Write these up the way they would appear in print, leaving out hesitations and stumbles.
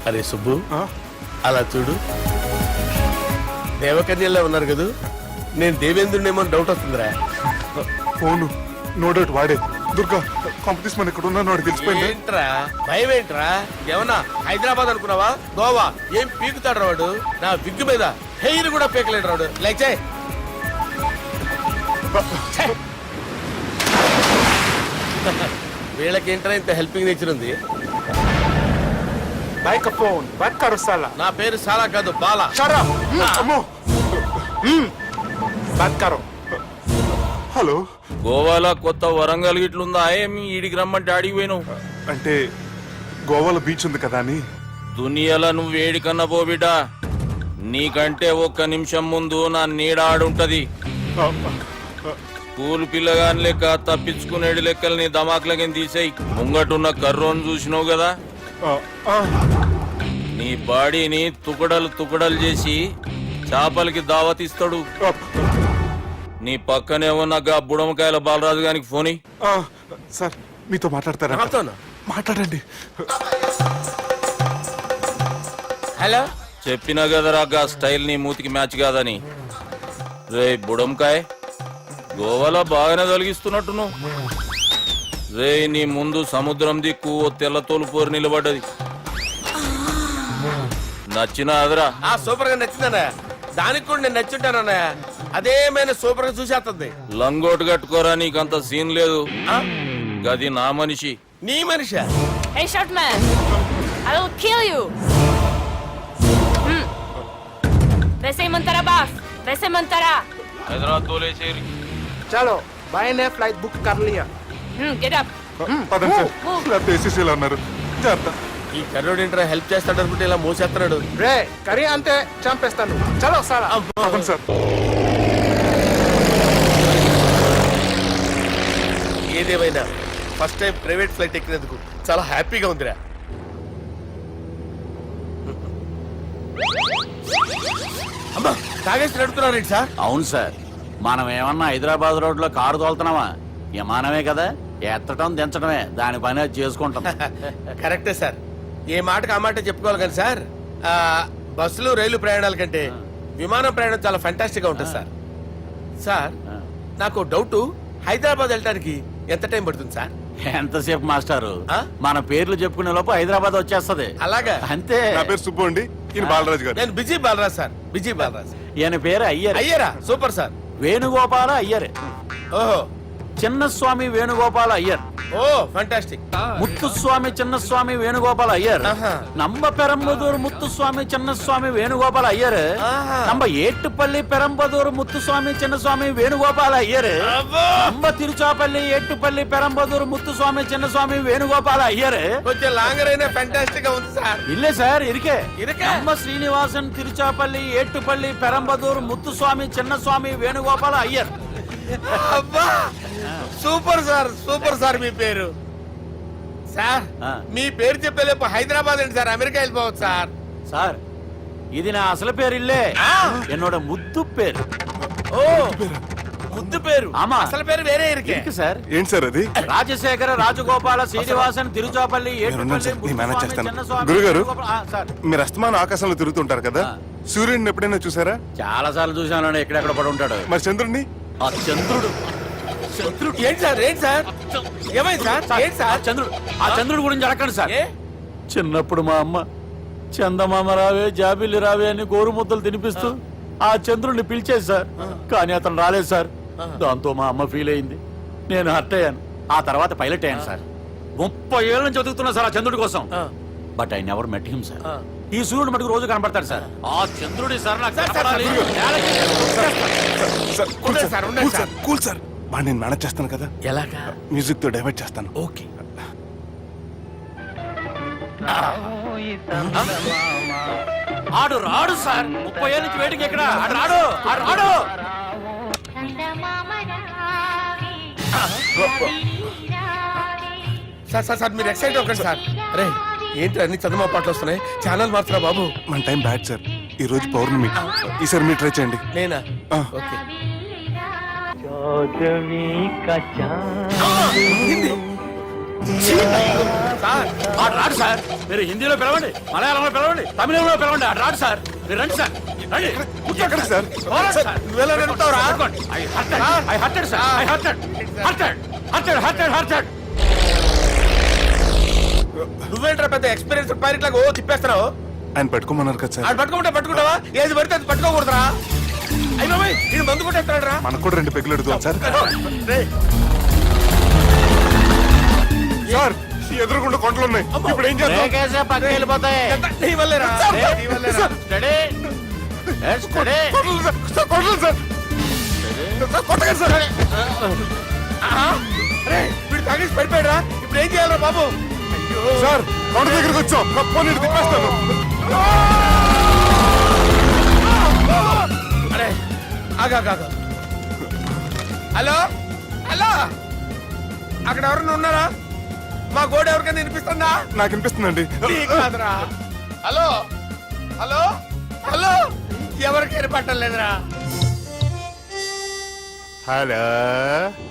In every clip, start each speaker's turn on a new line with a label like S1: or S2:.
S1: అరే సుబ్బు, అలా చూడు, దేవకన్యల్లో ఉన్నారు కదా. నేను దేవేంద్రునేమో డౌట్ వస్తుందిరా.
S2: ఫోను నో డౌట్ వాడే. దుర్గా కాంపిటీషన్ మన ఇక్కడ ఉన్నాను వాడు తెలిసిపోయింది.
S1: ఏంట్రా భయం ఏంట్రా? ఏమన్నా హైదరాబాద్ అనుకున్నావా? గోవా ఏం పీకుతాడు రాడు. నా విగ్గు మీద హెయిర్ కూడా పీకలేడు రాడు. లైక్ వీళ్ళకేంట్రా ఇంత హెల్పింగ్ నేచర్ ఉంది.
S2: బైక్ ఫోన్ బైక్ కరో సాలా.
S1: నా పేరు సాలా కాదు, బాలా.
S2: Shut up. అమ్మో. బైక్ కరో. హలో,
S3: గోవాలో కొత్త వరంగల్ గిట్లుందా? ఏమి ఈడికి రమ్మంటే అడిగి పోయినావు?
S2: అంటే గోవాలో బీచ్ ఉంది కదా అని.
S3: దునియాలో నువ్వు వేడికన్నా పో బిడ్డ. నీకంటే ఒక్క నిమిషం ముందు నా నీడ ఆడుంటది. స్కూల్ పిల్లగాని లెక్క తప్పించుకునేడు లెక్కలు నీ దమాకులకి తీసేయి. ముంగటున్న కర్రోని చూసినావు కదా, నీ బాడీని తుకడలు తుకడలు చేసి చేపలకి దావతిస్తాడు. నీ పక్కనే ఉన్న బుడమకాయల బాలరాజు గారికి ఫోని.
S2: సార్ మీతో మాట్లాడతారా? మాట్లాడండి.
S1: హలో,
S3: చెప్పినా కదరా గా స్టైల్ నీ మూతికి మ్యాచ్ కాదని. రే బుడంకాయ్, గోవాలో బాగానే తొలగిస్తున్నట్టు నువ్వు. రే నీ ముందు సముద్రం దిక్కు ఓ తెల్ల తోలు పోరు నిలబడ్డది. నచ్చినా అదరా?
S1: సూపర్ గా నచ్చిందన్నా. దానికి కూడా నేను నచ్చుంటానన్నా. అదేమైనా సూపర్ గా చూసేస్తుంది.
S3: లంగోటు కట్టుకోరా, నీకంత సీన్ లేదు. గది నా మనిషి.
S1: నీ మనిషి?
S4: Hey, short man! I will kill you! वैसे ही मंतरा बास, वैसे मंतरा.
S3: హైదరాబాద్ తోలేసేరి.
S5: चलो भाई ने फ्लाइट बुक कर लिया.
S4: Get up.
S2: పదండి సార్, లేకపోతే ఏసీసీలో ఉన్నారు. జాగ్రత్త.
S1: ఈ కర్రోడు ఏంట్రా హెల్ప్ చేస్తాడు అనుకుంటే ఇలా మోసేస్తున్నాడు.
S5: రే కరీ అంతే చంపేస్తాను. చలో సాలా.
S2: పదండి సార్.
S1: ఏదేమైనా ఫస్ట్ టైం ప్రైవేట్ ఫ్లైట్ ఎక్కినందుకు చాలా హ్యాపీగా ఉందిరా. అమ్మా, తాగేసి నడుపుతున్నారేంటి సార్?
S6: అవును సార్, మనం ఏమన్నా హైదరాబాద్ రోడ్ లో కారు తోలుతున్నామా? విమానమే కదా, ఎత్తడం దించడమే దాని పని అది చేసుకుంటాం.
S1: కరెక్టే సార్. ఏ మాటకు ఆ మాట చెప్పుకోవాలి కానీ సార్, బస్సులు రైలు ప్రయాణాల కంటే విమానం ప్రయాణం చాలా ఫంటాస్టిక్ గా ఉంటుంది సార్. సార్ నాకు డౌట్, హైదరాబాద్ వెళ్ళడానికి ఎంత టైం పడుతుంది సార్?
S6: ఎంతసేపు మాస్టారు, మన పేర్లు చెప్పుకునే లోపు హైదరాబాద్ వచ్చేస్తది.
S1: అలాగా?
S6: అంతే.
S2: నా పేరు సుబ్బు అండి, ఈయన బాలరాజు గారు.
S1: నేను busy Balaraj sir. Busy Balaraj.
S6: ఈయన పేరు అయ్యర్.
S1: అయ్యరా? Super sir.
S6: వేణుగోపాల అయ్యర్.
S1: ఓహో,
S6: చిన్నస్వామి వేణుగోపాల అయ్యర్.
S1: Oh fantastic.
S6: ముత్తుస్వామి చిన్నస్వామి వేణుగోపాల అయ్యర్. நம்ம பெரம்பதூர் முத்துசுவாமி சின்னசுவாமி வேணுகோபால ஐயர். நம்ம ஏட்டுப்பள்ளி பெரம்பதூர் முத்துசுவாமி சின்னசுவாமி வேணுகோபால ஐயர். நம்ம திருச்சாப்பள்ளி ஏட்டுப்பள்ளி பெரம்பதூர் முத்துசுவாமி சின்னசுவாமி வேணுகோபால ஐயர்.
S1: కొంచెం లాంగర్ అయినా ఫంటాస్టిక్ గా ఉంది సార్.
S6: இல்ல சார், இருக்கே.
S1: இருக்கே.
S6: நம்ம ஸ்ரீனிவாசன் திருச்சாப்பள்ளி ஏட்டுப்பள்ளி பெரம்பதூர் முத்துசுவாமி சின்னசுவாమి వేణుగోపాల అయ్యర్.
S1: అబ్బా, సూపర్ సార్. Super sir. మీ పేరు సార్, మీ పేరు చెప్పేలేపు హైదరాబాద్ ఏంటి సార్, అమెరికా వెళ్ళిపోవచ్చు సార్.
S6: సార్ ఇది నా అసలు పేరు ఇల్లే, என்னோட ముద్దు పేరు.
S1: ఓ, ముద్దు పేరు.
S6: ఆమా,
S1: అసలు పేరు వేరే ఇరికే
S6: సార్.
S2: ఏంటి సార్ అది?
S6: రాజశేఖర రాజగోపాల శ్రీనివాసన్ తిరుచాపల్లి
S2: గురుగారు, మీరు అస్తమానం ఆకాశంలో తిరుగుతుంటారు కదా, సూర్యుడిని ఎప్పుడైనా చూసారా?
S6: చాలా సార్లు చూసాను. ఎక్కడెక్కడ పడి ఉంటాడు.
S2: మరి చంద్రుడిని?
S6: ఆ చంద్రుడు.
S1: ఏంటి సార్? ఏంటి సార్? ఏమైంది సార్? ఏంటి సార్?
S6: ఆ చంద్రుడు గురించి అడగండి సార్. చిన్నప్పుడు మా అమ్మ చందమామ రావే జాబిల్లి రావే అని గోరు ముద్దలు తినిపిస్తూ ఆ చంద్రుడిని పిలిచేది సార్. కానీ అతను రాలేదు సార్. దాంతో మా అమ్మ ఫీల్ అయింది, నేను హర్ట్ అయ్యాను. ఆ తర్వాత పైలట్ అయ్యాను సార్. 30 ఏళ్ళ నుంచి చదువుతున్నా సార్ ఆ చంద్రుడి కోసం. But I never met him sir. ఈ సూర్యుడు మటుకు రోజు కనబడతాడు సార్. ఆ చంద్రుడి సార్ నాకు కనపడాలి.
S2: కూల్ సార్, వాడిని నేను మేనేజ్ చేస్తాను కదా.
S1: ఎలాగా?
S2: మ్యూజిక్ తో డైవర్ట్ చేస్తాను.
S1: ఓకే.
S6: ఆడు రాడు సార్. 30 ఏళ్ళ నుంచి వెయిటింగ్ ఎక్కడ? ఆడు రాడు. ఆడు రాడు.
S1: సార్ సార్ సార్, మీరు ఎక్సైట్ అవ్వకండి సార్. అరే ఏంటి అన్ని చదువు పాటలు వస్తున్నాయి, ఛానల్ మార్చరా బాబు.
S2: మన టైం బ్యాడ్ సార్, ఈ రోజు పౌర్ణమి. ఈసారి మీరు ట్రై చేయండి.
S1: నేనా? ఓకే. సార్
S6: ఆడు రాడు సార్. మీరు హిందీలో పిలవండి, మలయాళంలో పిలవండి, తమిళంలో పిలవండి, ఆడు రాడు సార్. మీరు రండి సార్, రండి.
S2: ఎక్కడికి సార్?
S6: పోరాడు సార్.
S1: నువ్వెలా నడుపుతావురా?
S6: పట్టుకోండి. I hurted, sir. I hurted.
S1: నువ్వేంట్రా పెద్ద ఎక్స్పీరియన్స్ పైరెట్ లాగా ఓ తిప్పేస్తున్నావు.
S2: ఆయన పెట్టుకోమన్నారు కదా సార్.
S1: ఆడు పట్టుకుంటే పట్టుకుంటావా? ఏది పడితే అది పట్టుకోకూడదురా. అయ్యో ఇది మందు కొట్టేస్తాడు రా.
S2: మనకు కూడా 2 పెగ్గులు అడుగుతాం సార్. సార్ ఎదురుగుండా కొండలు ఉన్నాయి, ఇప్పుడు ఏం చేద్దాం?
S6: బ్రేకేసే పక్కకి వెళ్ళిపోతాయి.
S1: నీ వల్లేరా. నీ వల్లేరా.
S6: Steady. Let's steady.
S2: Kondalu sir, sir, Kondalu sir. Sir, కొట్టకండి సార్.
S1: ఆహా. అరే వీడు తాగేసి పడిపోయాడురా. ఇప్పుడు ఏం చేయాలరా బాబు? అయ్యో.
S2: సార్ కొండ దగ్గరికి వచ్చాం, పోనీ ఇటు తిప్పేస్తాను.
S1: అరే ఆగా. హలో హలో, అక్కడ ఎవరన్నా ఉన్నారా? మా గోడ ఎవరికైనా వినిపిస్తుందా?
S2: నాకు వినిపిస్తుందండి.
S1: నీకు కాదురా. హలో హలో హలో, ఎవరికి వినపట్టలేదురా.
S7: హలో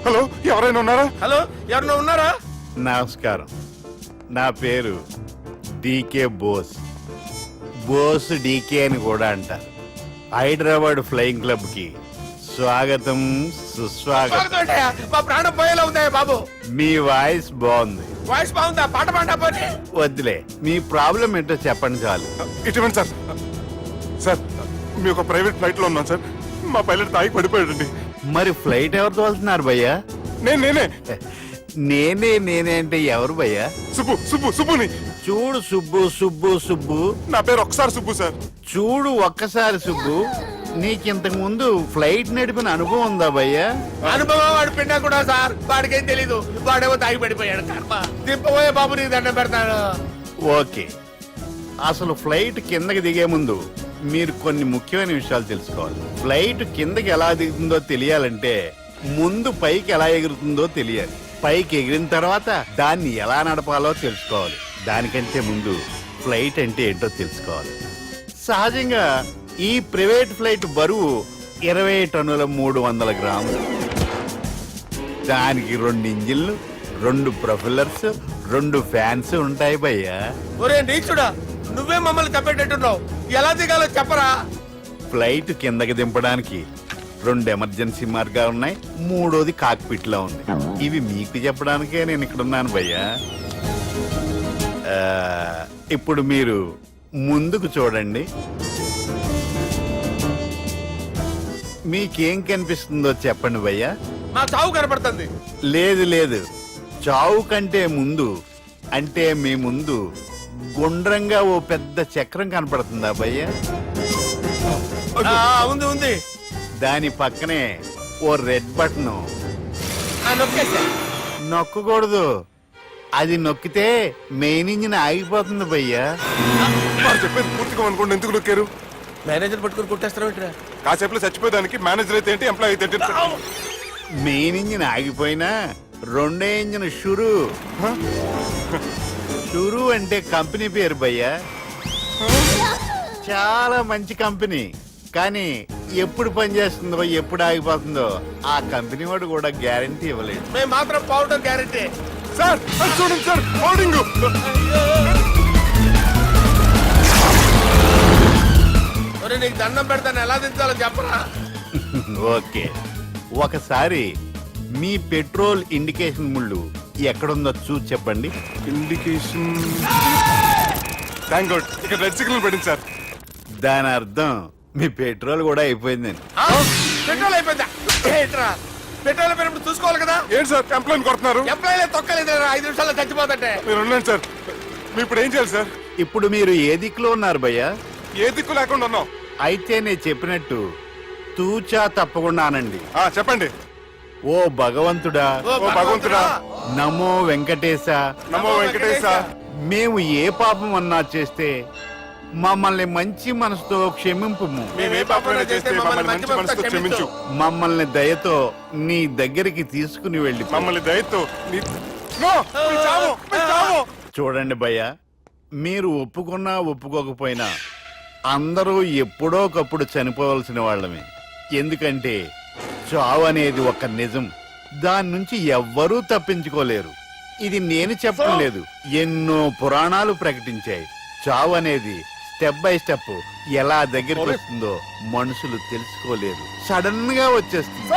S2: హలో, ఎవరైనా ఉన్నారా?
S1: హలో ఎవరన్నా ఉన్నారా?
S7: నమస్కారం, నా పేరు డీకే బోస్. బోస్ డీకే అని కూడా అంటారు. హైదరాబాద్ ఫ్లయింగ్ క్లబ్ కి స్వాగతం, సుస్వాగతం.
S1: స్వాగతం ఏంటయ్యా? మా ప్రాణం పోయేలా ఉందయ్యా బాబు.
S7: మీ వాయిస్ బాగుంది.
S1: వాయిస్ బాగుందా? పాట పాడా పోనీ.
S7: వద్దులే, మీ ప్రాబ్లం ఏంటో చెప్పండి చాలు.
S2: ఇటువంటి సార్, సార్ మీ ఒక ప్రైవేట్ ఫ్లైట్ లో ఉన్నాం సార్. మా పైలట్ తాగి పడిపోయాడండి.
S7: మరి ఫ్లైట్ ఎవరు తోలుతున్నారు భయ్యా?
S2: నేనే
S7: నేనే అంటే ఎవరు భయ్యా?
S2: సుబ్బుని.
S7: చూడు సుబ్బు,
S2: నా పేరు ఒకసారి సుబ్బు సార్.
S7: చూడు ఒక్కసారి సుబ్బు, నీకింతకు ముందు ఫ్లైట్ నడిపిన అనుభవం ఉందా భయ్యా?
S1: అనుభవం వాడు పిన్నా కూడా సార్. వాడికేం తెలీదు. వాడేమో తాగి పడిపోయాడు. కర్మ. దింపబోయే బాబు నీకు దండం పెడతాను.
S7: ఓకే, అసలు ఫ్లైట్ కిందకి దిగే ముందు మీరు కొన్ని ముఖ్యమైన విషయాలు తెలుసుకోవాలి. ఫ్లైట్ కిందకి ఎలా దిగుతుందో తెలియాలంటే ముందు పైకి ఎలా ఎగురుతుందో తెలియాలి. పైకి ఎగిరిన తర్వాత దాన్ని ఎలా నడపాలో తెలుసుకోవాలి. దానికంటే ముందు ఫ్లైట్ అంటే ఏంటో తెలుసుకోవాలి. సహజంగా ఈ ప్రైవేట్ ఫ్లైట్ బరువు 20 టన్నుల 300 గ్రాములు. దానికి 2 ఇంజిన్లు, 2 ప్రొఫెల్లర్స్, 2 ఫ్యాన్స్ ఉంటాయి భయ్యా.
S1: ఒరే నీచుడా, నువ్వే మమ్మల్ని తప్పేటట్టున్నావు. ఎలా దిగాలో చెప్పరా.
S7: ఫ్లైట్ కిందకి దింపడానికి 2 ఎమర్జెన్సీ మార్గాలు ఉన్నాయి, 3వది కాక్పిట్ లో ఉంది. ఇవి మీకు చెప్పడానికే నేను ఇక్కడ ఉన్నాను భయ్యా. ఇప్పుడు మీరు ముందుకు చూడండి. మీకేం కనిపిస్తుందో చెప్పండి భయ్యా.
S1: మా చావు కనపడుతుంది.
S7: లేదు, చావు కంటే ముందు, అంటే మీ ముందు గుండ్రంగా ఓ పెద్ద చక్రం కనపడుతుందా భయ్యా?
S1: ఉంది.
S7: దాని పక్కనే ఓ రెడ్ బటన్.
S1: నొక్కేసా.
S7: నొక్కకూడదు, అది నొక్కితే మెయిన్ ఇంజిన్ ఆగిపోతుంది భయ్యా.
S2: వారు చెప్పేది పూర్తిగా అనుకోండి. ఎందుకు నొక్కారు?
S1: మేనేజర్ పట్టుకుని కొట్టేస్తారా?
S2: కాసేపులో చచ్చిపోయేదానికి మేనేజర్ అయితే ఏంటి, ఎంప్లాయ్ అయితే ఏంటి?
S7: మెయిన్ ఇంజిన్ ఆగిపోయినా రెండో ఇంజిన్ షురు అంటే కంపెనీ పేరు భయ్యా. చాలా మంచి కంపెనీ, కానీ ఎప్పుడు పనిచేస్తుందో ఎప్పుడు ఆగిపోతుందో ఆ కంపెనీ వాడు కూడా గ్యారంటీ ఇవ్వలేదు.
S1: మేము మాత్రం పోవడం గ్యారెంటీ.
S2: సార్ అది చూడండి సార్, హోర్డింగ్.
S1: నీకు దండం పెడతాను, ఎలా దించాలో చెప్పరా.
S7: ఓకే, ఒకసారి మీ పెట్రోల్ ఇండికేషన్ ముళ్ళు ఎక్కడుందో చూసి చెప్పండి.
S2: ఇండికేషన్. థ్యాంక్ గాడ్, ఇక్కడ రెడ్ సిగ్నల్ పడింది సార్.
S7: దాని అర్థం మీ పెట్రోల్ కూడా అయిపోయిందని.
S1: పెట్రోల్ అయిపోయిందా? ఏంట్రా పెట్రోల్ అయిపోయినప్పుడు చూసుకోవాలి కదా.
S2: ఏంటి సార్ ఎంప్లాయ్ కొడుతున్నారు?
S1: ఎంప్లాయీ తొక్కలేదు. 5 నిమిషాల్లో చచ్చిపోతుంటే.
S2: మీరు ఉండండి సార్. మీరు ఇప్పుడు ఏం చేయాలి సార్?
S7: ఇప్పుడు మీరు ఏ దిక్కులో ఉన్నారు భయ్యా?
S2: ఏ దిక్కు లేకుండా ఉన్నాం.
S7: అయితే నేను చెప్పినట్టు తూచా తప్పకుండా అనండి.
S2: చెప్పండి.
S7: ఓ భగవంతుడా,
S1: ఓ భగవంతుడా,
S7: నమో వెంకటేశ,
S2: నమో వెంకటేశ.
S7: మేము ఏ పాపం అన్నా చేస్తే మమ్మల్ని మంచి మనసుతో క్షమింపు.
S2: మేమే పాపమైనా చేస్తే మమ్మల్ని మంచి మనసుతో క్షమించు.
S7: మమ్మల్ని దయతో నీ దగ్గరికి తీసుకుని వెళ్ళి
S2: మమ్మల్ని దయతో నో, మీ చావు, మీ చావు.
S7: చూడండి భయ్య, మీరు ఒప్పుకున్నా ఒప్పుకోకపోయినా అందరూ ఎప్పుడో ఒకప్పుడు చనిపోవలసిన వాళ్ళమే. ఎందుకంటే చావు అనేది ఒక నిజం, దాని నుంచి ఎవ్వరూ తప్పించుకోలేరు. ఇది నేను చెప్పడం లేదు, ఎన్నో పురాణాలు ప్రకటించాయి. చావు అనేది స్టెప్ బై స్టెప్ ఎలా దగ్గరికి వస్తుందో మనుషులు తెలుసుకోలేరు, సడన్ గా వచ్చేస్తుంది.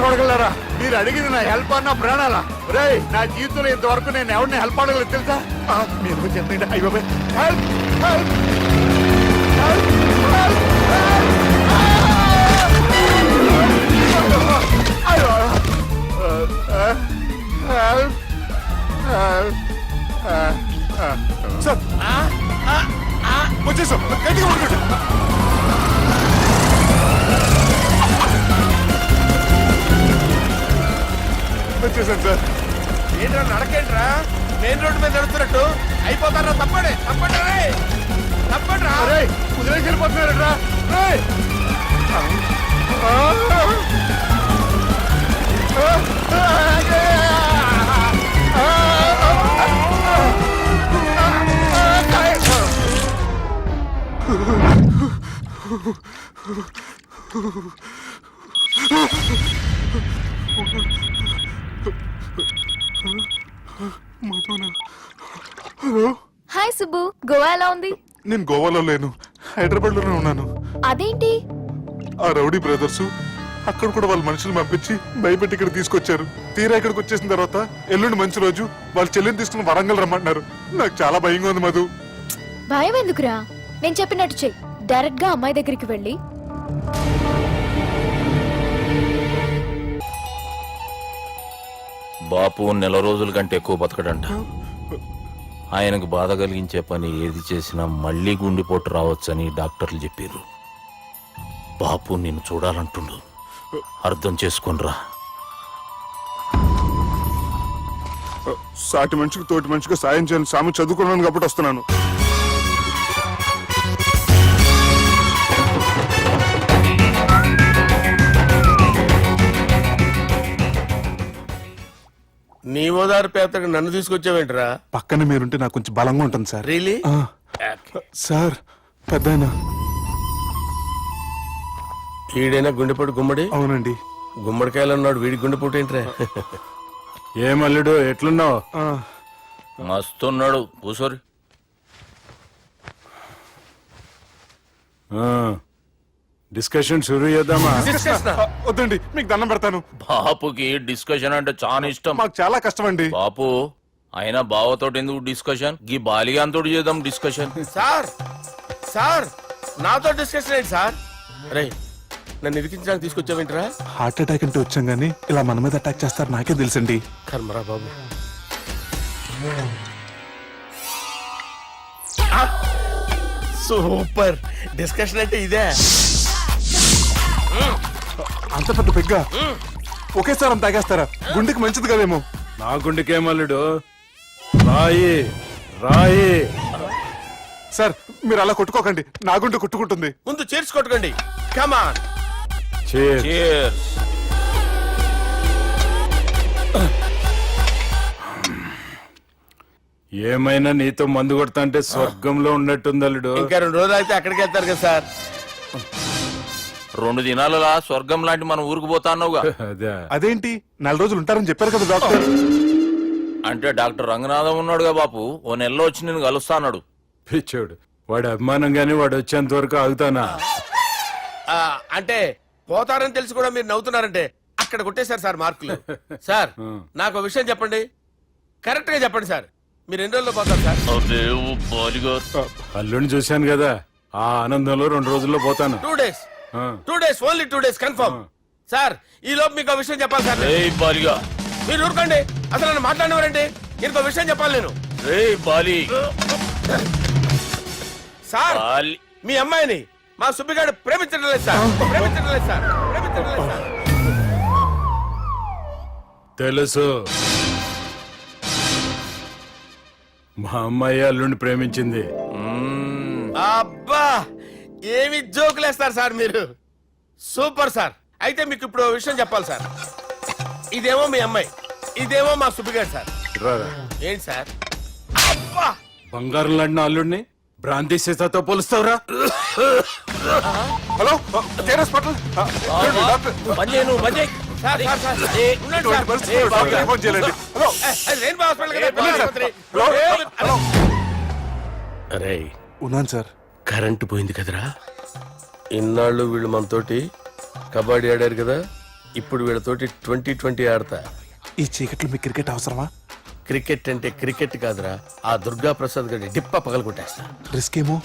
S7: కొడగలరా, మీరు అడిగింది నా హెల్ప్ అన్న ప్రాణాలా? రే, నా జీవితంలో ఇంతవరకు నేను ఎవరిని హెల్ప్ అడగలేదు తెలుసా? మీరు చెప్పండి. అయ్యో, హెల్ప్ హెల్ప్
S2: సార్ వచ్చేసాం, గట్టిగా పట్టుకోండి. వచ్చేసాను సార్.
S1: ఏంట్రా నడకేంట్రా, మెయిన్ రోడ్డు మీద నడుస్తున్నట్టు అయిపోతారా? తప్పండి తప్పండి రే, తప్పండి రా.
S7: కుదిరేసి వెళ్ళిపోతున్నారట్రా.
S8: హాయ్ సుబ్బు, గోవా ఎలా ఉంది?
S2: నేను గోవాలో లేను, హైదరాబాద్ లోనే ఉన్నాను.
S8: అదేంటి?
S2: ఆ రౌడీ బ్రదర్స్ అక్కడ కూడా వాళ్ళ మనుషులు పంపించి భయపెట్టి ఇక్కడ తీసుకొచ్చారు. తీరా ఇక్కడికి వచ్చేసిన తర్వాత ఎల్లుండి మంచి రోజు వాళ్ళ చెల్లిని తీసుకుని వరంగల్ రమ్మంటున్నారు. నాకు చాలా భయంగా ఉంది మధు.
S8: భయం ఎందుకురా, నేను చెప్పినట్టు చెయ్యి. డైరెక్ట్ గా అమ్మాయి దగ్గరికి వెళ్ళి
S3: బాపు నెల రోజుల కంటే ఎక్కువ బతకడంట. ఆయనకు బాధ కలిగించే పని ఏది చేసినా మళ్ళీ గుండెపోటు రావచ్చని డాక్టర్లు చెప్పారు. బాపు నిన్ను చూడాలంటుండు, అర్థం చేసుకునిరా.
S2: సాటి మనిషికి తోటి మనిషికి సాయం చేయని సామి చదువుకున్నాను కాబట్టి వస్తున్నాను.
S1: నీ ఓదారు పేదకు నన్ను తీసుకొచ్చావేంట్రా?
S2: పక్కన మీరుంటే నాకు కొంచెం బలంగా ఉంటుంది సార్.
S1: రియలీ?
S2: సార్ పెద్దాయన.
S1: ఈడైనా గుండెపోటు గుమ్మడి?
S2: అవునండి.
S1: గుమ్మడికాయలు అన్నాడు, వీడి గుండెపోటు ఏంట్రా?
S6: ఏమల్లుడు ఎట్లున్నావు?
S3: మస్తున్నాడు పూసోరి.
S6: డిస్కషన్ షురూ చేద్దామా?
S2: వద్దండి, మీకు దండం పెడతాను.
S3: బాపుకి డిస్కషన్ అంటే చాలా ఇష్టం.
S2: మాకు చాలా కష్టం అండి.
S3: బాపు అయినా బావతోటి ఎందుకు డిస్కషన్? గీ బాలిగాంతోటి చేద్దాం డిస్కషన్.
S1: సార్ సార్ నాతో డిస్కషన్ ఏంటి సార్? రే, నన్ను ఇరికించడానికి తీసుకొచ్చావేంట్రా?
S2: హార్ట్ అటాక్ అంటే వచ్చాం గానీ ఇలా మన మీద అటాక్ చేస్తారు నాకే తెలుసండి.
S1: కర్మరా బాబు. సూపర్ డిస్కషన్ అంటే ఇదే.
S2: అంత పెద్ద పెగ్గా ఒకేసారి అంత తాగేస్తారా? గుండెకి మంచిది కదేమో.
S6: నా గుండెకేమల్లుడు, రాయి రాయి.
S2: సార్ మీరు అలా కొట్టుకోకండి, నా గుండె కొట్టుకుంటుంది.
S1: ముందు చేర్చుకొట్టుకోండి. కమాన్.
S3: Cheers.
S6: ఏమైనా నీతో మందు కొడతా అంటే స్వర్గంలో ఉన్నట్టుంది అల్లుడు.
S1: ఇంకా 2 రోజులు అయితే అక్కడికి వెళ్తారు కదా సార్.
S3: 2 దినాలలా స్వర్గం లాంటి మన ఊరికి పోతాన్నావుగా.
S6: అదే
S2: అదేంటి 4 రోజులు ఉంటారని చెప్పారు కదా డాక్టర్.
S3: అంటే డాక్టర్ రంగనాథం ఉన్నాడుగా బాపు, ఓ నెలలో వచ్చి నేను కలుస్తా అన్నాడు.
S6: పిచ్చోడు, వాడు అభిమానంగానే వాడు వచ్చేంత వరకు ఆగుతానా?
S1: అంటే పోతారని తెలిసి కూడా మీరు నవ్వుతున్నారంటే అక్కడ కొట్టేశారు సార్ మార్కులు. సార్ నాకు విషయం చెప్పండి, కరెక్ట్ గా చెప్పండి సార్. మీరు ఎన్ని రోజుల్లో పోతారు సార్?
S6: అల్లుడిని చూశాను కదా, ఆ ఆనందంలో 2 రోజుల్లో పోతాను.
S1: 2 days. 2 days, only 2 days confirm. Sir ఈ లోపు మీకు విషయం చెప్పాలి సార్.
S3: బాలిగా
S1: మీరు ఊరుకోండి, అసలు నన్ను మాట్లాడినవారండి. ఇంకో విషయం చెప్పాలి నేను.
S3: బాలి
S1: సార్
S3: బాలి
S1: మీ అమ్మాయిని మా సుబ్బిగాడు ప్రేమించడం లేదు సార్. ప్రేమించడం లేదు సార్. ప్రేమించడం లేదు సార్.
S6: తెలుసు, మా అమ్మాయి అల్లుడిని ప్రేమించింది.
S1: అబ్బా ఏమి జోకులేస్తారు సార్ మీరు. Super sir. అయితే మీకు ఇప్పుడు ఓ విషయం చెప్పాలి సార్. ఇదేమో మీ అమ్మాయి, ఇదేమో మా సుబ్బిగాడు సార్.
S6: రారా.
S1: ఏంటి సార్? అబ్బా
S6: బంగారం లాంటి నా అల్లుడిని భ్రాంతి సీతతో పోలుస్తావురా?
S2: హలో కేర్ హాస్పిటల్ డాక్టర్
S3: పని చేయి నువ్వు, పని చేయి.
S1: సార్ సార్ సార్ ఉండండి
S2: ఇటువంటి
S1: సార్.
S2: పరిస్థితుల్లో డాక్టర్ని ఫోన్ చేయాలండి. హలో
S1: రెయిన్బో హాస్పిటల్ కదా,
S2: వెళ్ళండి సార్.
S1: ఆసుపత్రి.
S2: హలో హలో
S1: అరే
S2: ఉన్నాను సార్.
S1: కరెంటు పోయింది కదరా. ఇన్నాళ్ళు వీళ్ళు మనతోటి కబడ్డీ ఆడారు కదా, ఇప్పుడు వీళ్ళతోటి 2020 ఆడతా.
S2: ఈ చీకట్లో మీకు క్రికెట్ అవసరమా?
S1: క్రికెట్ అంటే క్రికెట్ కాదురా, ఆ దుర్గా ప్రసాద్ గారి డిప్ప పగలగొట్టేస్తా.
S2: రిస్క్ ఏమో.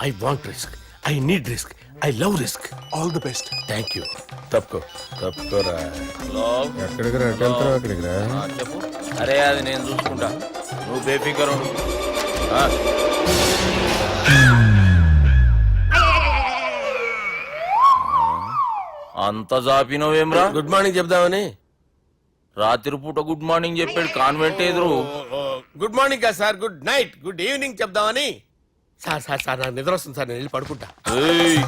S1: I want risk, I need risk, I love risk.
S2: All the best.
S1: Thank you. తప్పుకోరా.
S3: హలో
S1: ఎక్కడికి రా, వెళ్తావు అక్కడికి రా.
S3: చెప్పు. అరే అది నేను చూసుకుంటా, నువ్వు బేఫికర్ ఉండు. ఆ. అంత జాపినవేమ్రా?
S1: గుడ్ మార్నింగ్ చెప్దామని.
S3: రాత్రి పూట గుడ్ మార్నింగ్ చెప్పాడు కాన్వెంట్ ఎదురు.
S1: గుడ్ మార్నింగ్ కాదు sir, good night, good evening చెప్దామని. సార్ సార్ సార్ నాకు నిద్ర వస్తుంది సార్, నేను వెళ్ళి పడుకుంటా.
S3: ఏయ్,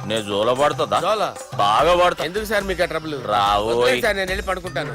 S3: నేను జోల పడుతుందా?
S1: చాలా
S3: బాగా పడతా.
S1: ఎందుకు సార్ మీకు ఆ ట్రబుల్?
S3: రావోయ్.
S1: సార్ నేను వెళ్ళి పడుకుంటాను.